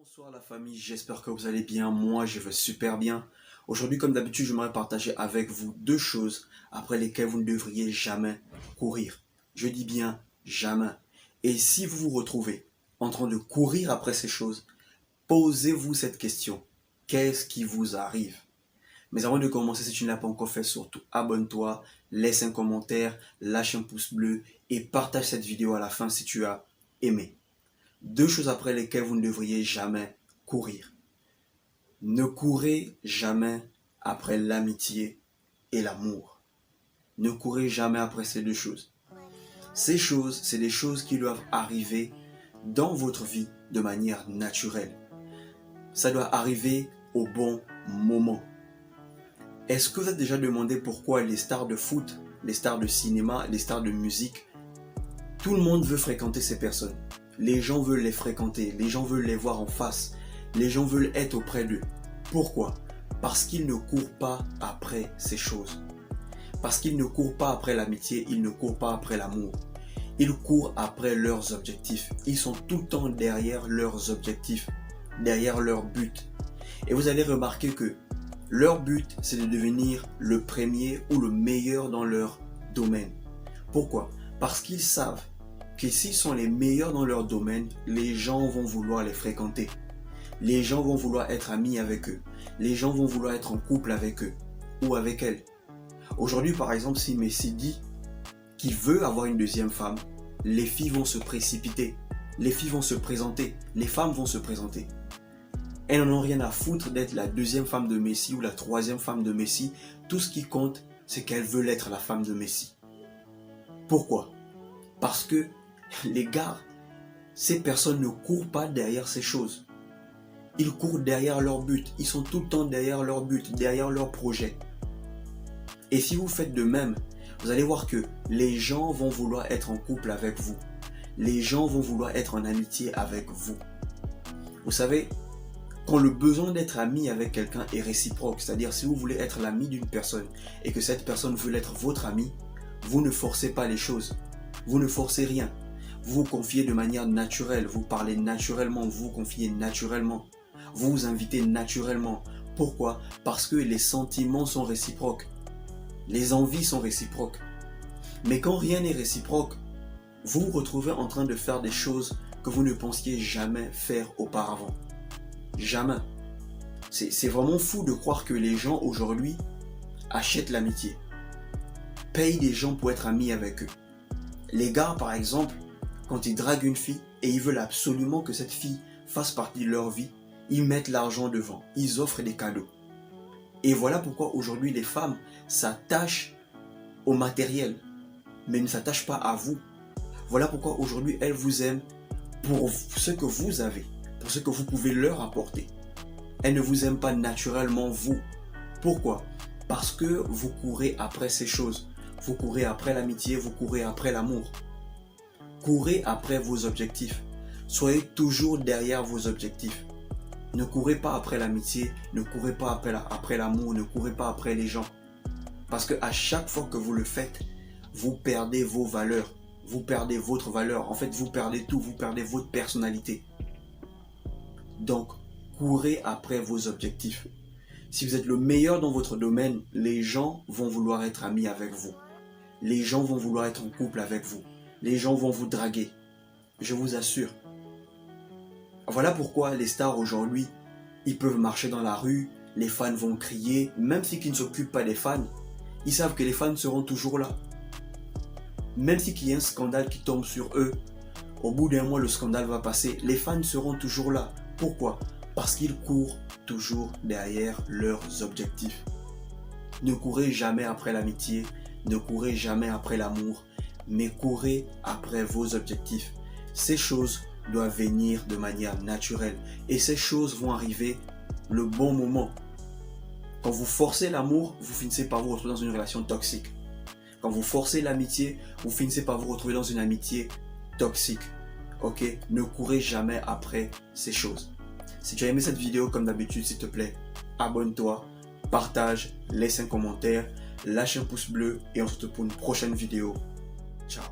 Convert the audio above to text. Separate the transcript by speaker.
Speaker 1: Bonsoir la famille, j'espère que vous allez bien, moi je vais super bien. Aujourd'hui comme d'habitude j'aimerais partager avec vous deux choses après lesquelles vous ne devriez jamais courir. Je dis bien jamais. Et si vous vous retrouvez en train de courir après ces choses, posez-vous cette question. Qu'est-ce qui vous arrive? Mais avant de commencer, si tu ne l'as pas encore fait, surtout abonne-toi, laisse un commentaire, lâche un pouce bleu et partage cette vidéo à la fin si tu as aimé. Deux choses après lesquelles vous ne devriez jamais courir. Ne courez jamais après l'amitié et l'amour. Ne courez jamais après ces deux choses. Ces choses, c'est des choses qui doivent arriver dans votre vie de manière naturelle. Ça doit arriver au bon moment. Est-ce que vous avez déjà demandé pourquoi les stars de foot, les stars de cinéma, les stars de musique, tout le monde veut fréquenter ces personnes? Les gens veulent les fréquenter, les gens veulent les voir en face, les gens veulent être auprès d'eux. Pourquoi? Parce qu'ils ne courent pas après ces choses. Parce qu'ils ne courent pas après l'amitié, ils ne courent pas après l'amour. Ils courent après leurs objectifs. Ils sont tout le temps derrière leurs objectifs, derrière leur but. Et vous allez remarquer que leur but, c'est de devenir le premier ou le meilleur dans leur domaine. Pourquoi? Parce qu'ils savent que s'ils sont les meilleurs dans leur domaine, les gens vont vouloir les fréquenter. Les gens vont vouloir être amis avec eux. Les gens vont vouloir être en couple avec eux ou avec elles. Aujourd'hui, par exemple, si Messi dit qu'il veut avoir une deuxième femme, les filles vont se précipiter. Les filles vont se présenter. Les femmes vont se présenter. Elles n'en ont rien à foutre d'être la deuxième femme de Messi ou la troisième femme de Messi. Tout ce qui compte, c'est qu'elles veulent être la femme de Messi. Pourquoi? Parce que les gars, ces personnes ne courent pas derrière ces choses. Ils courent derrière leur but. Ils sont tout le temps derrière leur but, derrière leur projet. Et si vous faites de même, vous allez voir que les gens vont vouloir être en couple avec vous. Les gens vont vouloir être en amitié avec vous. Vous savez, quand le besoin d'être ami avec quelqu'un est réciproque, c'est-à-dire si vous voulez être l'ami d'une personne et que cette personne veut être votre ami, vous ne forcez pas les choses. Vous ne forcez rien. Vous vous confiez de manière naturelle, vous parlez naturellement, vous vous confiez naturellement, vous vous invitez naturellement. Pourquoi? Parce que les sentiments sont réciproques, les envies sont réciproques. Mais quand rien n'est réciproque, vous vous retrouvez en train de faire des choses que vous ne pensiez jamais faire auparavant. Jamais. C'est vraiment fou de croire que les gens aujourd'hui achètent l'amitié, payent des gens pour être amis avec eux. Les gars, par exemple, quand ils draguent une fille et ils veulent absolument que cette fille fasse partie de leur vie, ils mettent l'argent devant, ils offrent des cadeaux. Et voilà pourquoi aujourd'hui les femmes s'attachent au matériel, mais ne s'attachent pas à vous. Voilà pourquoi aujourd'hui elles vous aiment pour ce que vous avez, pour ce que vous pouvez leur apporter. Elles ne vous aiment pas naturellement vous. Pourquoi? Parce que vous courez après ces choses. Vous courez après l'amitié, vous courez après l'amour. Courez après vos objectifs. Soyez toujours derrière vos objectifs. Ne courez pas après l'amitié, ne courez pas après l'amour, ne courez pas après les gens. Parce qu'à chaque fois que vous le faites, vous perdez vos valeurs. Vous perdez votre valeur. En fait, vous perdez tout. Vous perdez votre personnalité. Donc, courez après vos objectifs. Si vous êtes le meilleur dans votre domaine, les gens vont vouloir être amis avec vous. Les gens vont vouloir être en couple avec vous. Les gens vont vous draguer. Je vous assure. Voilà pourquoi les stars aujourd'hui, ils peuvent marcher dans la rue, les fans vont crier, même si ils ne s'occupent pas des fans, ils savent que les fans seront toujours là. Même si il y a un scandale qui tombe sur eux, au bout d'un mois le scandale va passer, les fans seront toujours là. Pourquoi? Parce qu'ils courent toujours derrière leurs objectifs. Ne courez jamais après l'amitié, ne courez jamais après l'amour, mais courez après vos objectifs. Ces choses doivent venir de manière naturelle et ces choses vont arriver le bon moment. Quand vous forcez l'amour, vous finissez par vous retrouver dans une relation toxique. Quand vous forcez l'amitié, vous finissez par vous retrouver dans une amitié toxique. Ok? Ne courez jamais après ces choses. Si tu as aimé cette vidéo, comme d'habitude, s'il te plaît, abonne-toi, partage, laisse un commentaire, lâche un pouce bleu et on se retrouve pour une prochaine vidéo. Ciao.